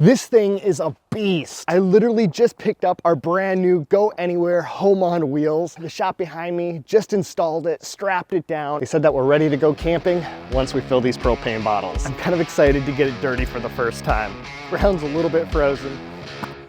This thing is a beast. I literally just picked up our brand new Go Anywhere home on wheels. The shop behind me just installed it, strapped it down. They said that we're ready to go camping once we fill these propane bottles. I'm kind of excited to get it dirty for the first time. Ground's a little bit frozen.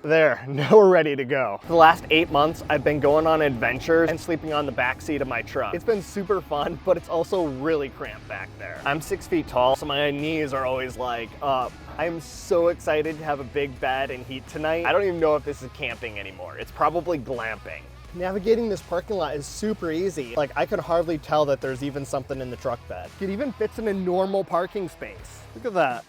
There, now we're ready to go. For the last 8 months, I've been going on adventures and sleeping on the back seat of my truck. It's been super fun, but it's also really cramped back there. I'm 6 feet tall, so my knees are always like up. I'm so excited to have a big bed and heat tonight. I don't even know if this is camping anymore. It's probably glamping. Navigating this parking lot is super easy. Like, I could hardly tell that there's even something in the truck bed. It even fits in a normal parking space. Look at that.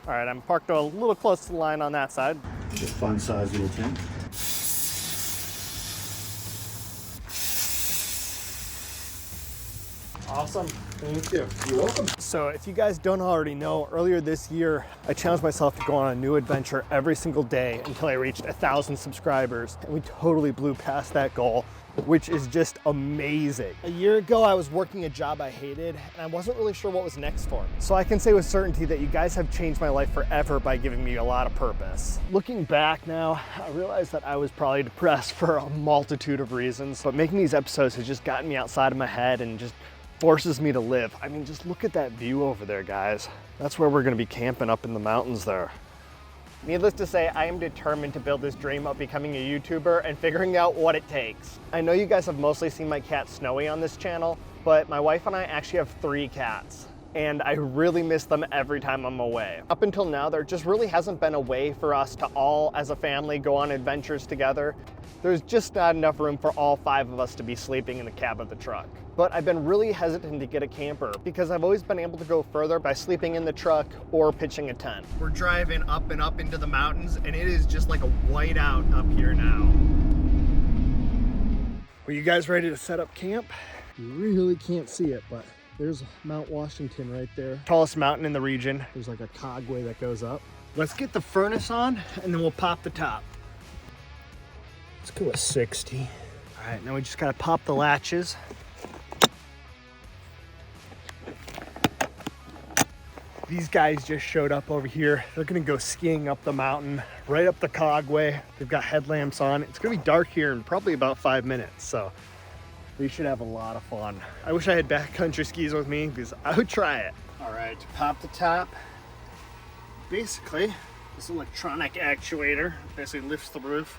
All right, I'm parked a little close to the line on that side. It's a fun size little tent. Awesome, thank you. You're welcome. So if you guys don't already know, earlier this year, I challenged myself to go on a new adventure every single day until I reached 1,000 subscribers. And we totally blew past that goal, which is just amazing. A year ago, I was working a job I hated, and I wasn't really sure what was next for me. So I can say with certainty that you guys have changed my life forever by giving me a lot of purpose. Looking back now, I realize that I was probably depressed for a multitude of reasons, but making these episodes has just gotten me outside of my head and just forces me to live. I mean, just look at that view over there, guys. That's where we're gonna be camping, up in the mountains there. Needless to say, I am determined to build this dream of becoming a YouTuber and figuring out what it takes. I know you guys have mostly seen my cat Snowy on this channel, but my wife and I actually have 3 cats. And I really miss them every time I'm away. Up until now, there just really hasn't been a way for us to all, as a family, go on adventures together. There's just not enough room for all 5 of us to be sleeping in the cab of the truck. But I've been really hesitant to get a camper because I've always been able to go further by sleeping in the truck or pitching a tent. We're driving up and up into the mountains, and it is just like a whiteout up here now. Are you guys ready to set up camp? You really can't see it, but there's Mount Washington right there. Tallest mountain in the region. There's like a cogway that goes up. Let's get the furnace on and then we'll pop the top. Let's go with 60. All right, now we just gotta pop the latches. These guys just showed up over here. They're gonna go skiing up the mountain, right up the cogway. They've got headlamps on. It's gonna be dark here in probably about 5 minutes, so we should have a lot of fun. I wish I had backcountry skis with me because I would try it. All right, to pop the top, basically, this electronic actuator basically lifts the roof.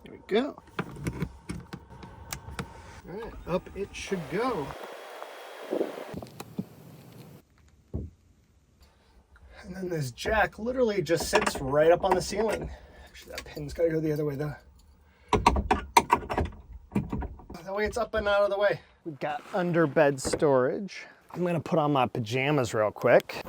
There we go. All right, up it should go. And then this jack literally just sits right up on the ceiling. Actually, that pin's gotta go the other way though. That way it's up and out of the way. We've got under bed storage. I'm gonna put on my pajamas real quick.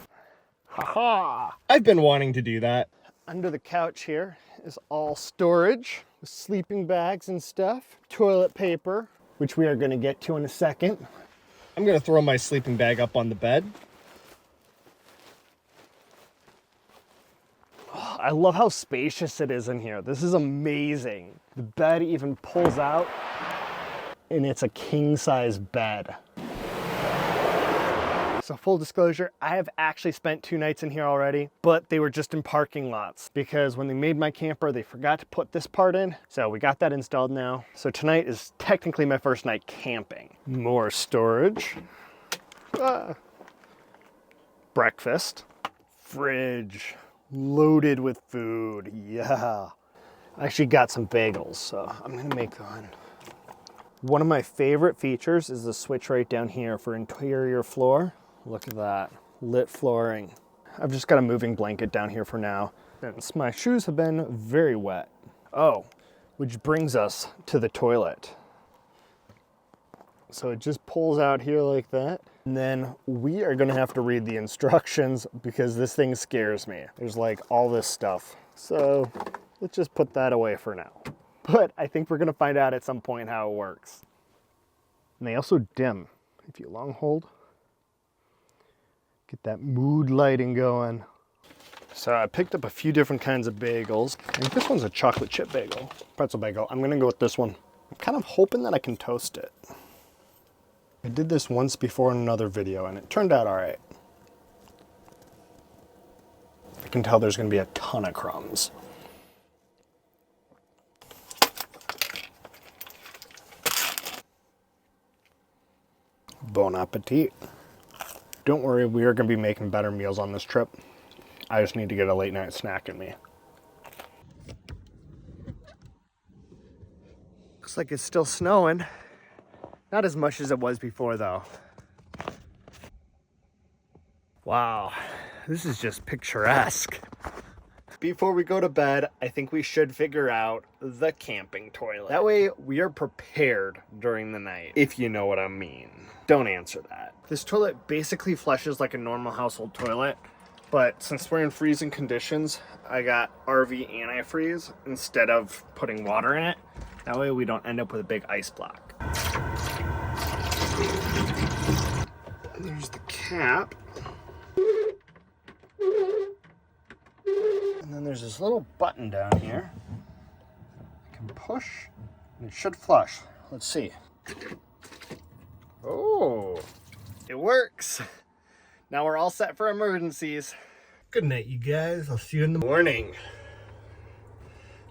Haha! I've been wanting to do that. Under the couch here is all storage with sleeping bags and stuff. Toilet paper, which we are gonna get to in a second. I'm gonna throw my sleeping bag up on the bed. I love how spacious it is in here. This is amazing. The bed even pulls out and it's a king size bed. So full disclosure, I have actually spent 2 nights in here already, but they were just in parking lots because when they made my camper, they forgot to put this part in. So we got that installed now. So tonight is technically my first night camping. More storage. Breakfast. Fridge. Loaded with food, yeah. I actually got some bagels, so I'm gonna make one. One of my favorite features is the switch right down here for interior floor. Look at that, lit flooring. I've just got a moving blanket down here for now, since my shoes have been very wet. Oh, which brings us to the toilet. So it just pulls out here like that. And then we are gonna have to read the instructions because this thing scares me. There's like all this stuff. So let's just put that away for now. But I think we're gonna find out at some point how it works. And they also dim. If you long hold, get that mood lighting going. So I picked up a few different kinds of bagels. I think this one's a chocolate chip bagel, pretzel bagel. I'm gonna go with this one. I'm kind of hoping that I can toast it. I did this once before in another video and it turned out all right. I can tell there's gonna be a ton of crumbs. Bon appetit. Don't worry, we are gonna be making better meals on this trip. I just need to get a late night snack in me. Looks like it's still snowing. Not as much as it was before though. Wow, this is just picturesque. Before we go to bed, I think we should figure out the camping toilet. That way we are prepared during the night, if you know what I mean. Don't answer that. This toilet basically flushes like a normal household toilet, but since we're in freezing conditions, I got RV antifreeze instead of putting water in it. That way we don't end up with a big ice block. And there's the cap. And then there's this little button down here. I can push and it should flush. Let's see. Oh, it works. Now we're all set for emergencies. Good night, you guys. I'll see you in the morning.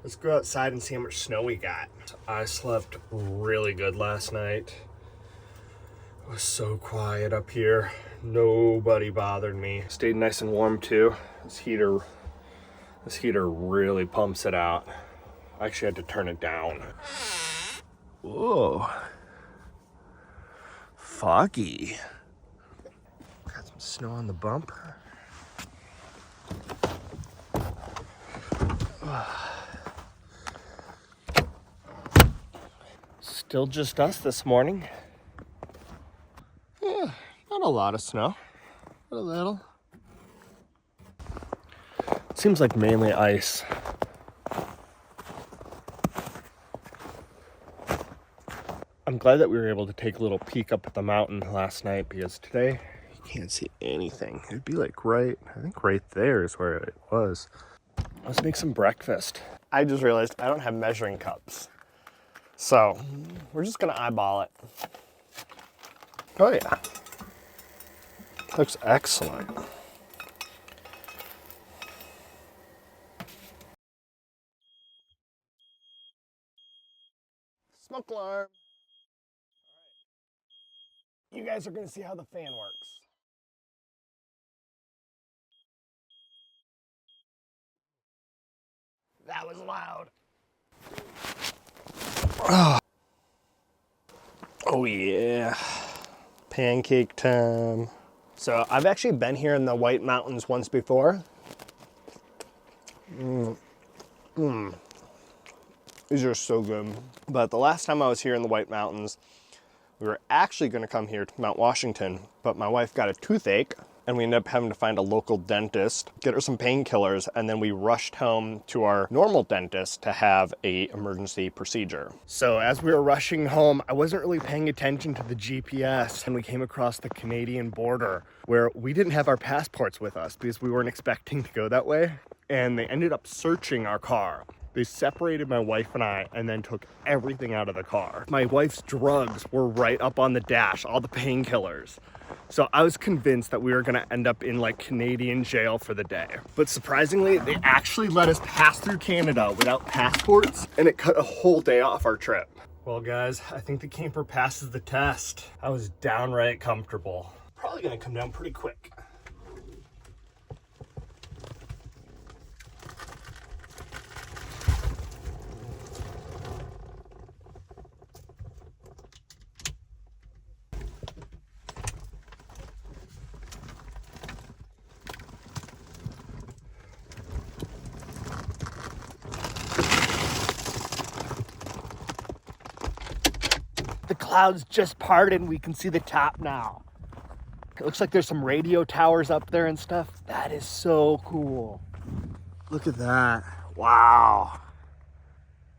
Let's go outside and see how much snow we got. I slept really good last night. It was so quiet up here. Nobody bothered me. Stayed nice and warm too. This heater really pumps it out. I actually had to turn it down. Whoa. Foggy. Got some snow on the bumper. Still just us this morning. Yeah, not a lot of snow, but a little. Seems like mainly ice. I'm glad that we were able to take a little peek up at the mountain last night because today you can't see anything. It'd be like I think right there is where it was. Let's make some breakfast. I just realized I don't have measuring cups. So we're just gonna eyeball it. Oh yeah. Looks excellent. Smoke alarm. You guys are gonna see how the fan works. That was loud. Oh yeah. Pancake time. So I've actually been here in the White Mountains once before. These are so good. But the last time I was here in the White Mountains, we were actually gonna come here to Mount Washington, but my wife got a toothache and we ended up having to find a local dentist, get her some painkillers, and then we rushed home to our normal dentist to have a emergency procedure. So as we were rushing home, I wasn't really paying attention to the GPS, and we came across the Canadian border where we didn't have our passports with us because we weren't expecting to go that way, and they ended up searching our car. They separated my wife and I and then took everything out of the car. My wife's drugs were right up on the dash, all the painkillers. So I was convinced that we were gonna end up in like Canadian jail for the day. But surprisingly, they actually let us pass through Canada without passports, and it cut a whole day off our trip. Well guys, I think the camper passes the test. I was downright comfortable. Probably gonna come down pretty quick. The clouds just parted and we can see the top now. It looks like there's some radio towers up there and stuff. That is so cool. Look at that. Wow.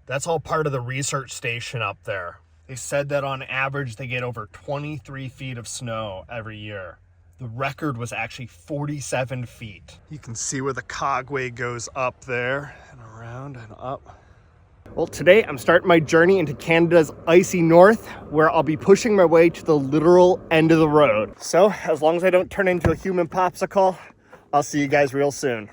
That's all part of the research station up there. They said that on average they get over 23 feet of snow every year. The record was actually 47 feet. You can see where the cogway goes up there and around and up. Well, today I'm starting my journey into Canada's icy north, where I'll be pushing my way to the literal end of the road. So, as long as I don't turn into a human popsicle, I'll see you guys real soon.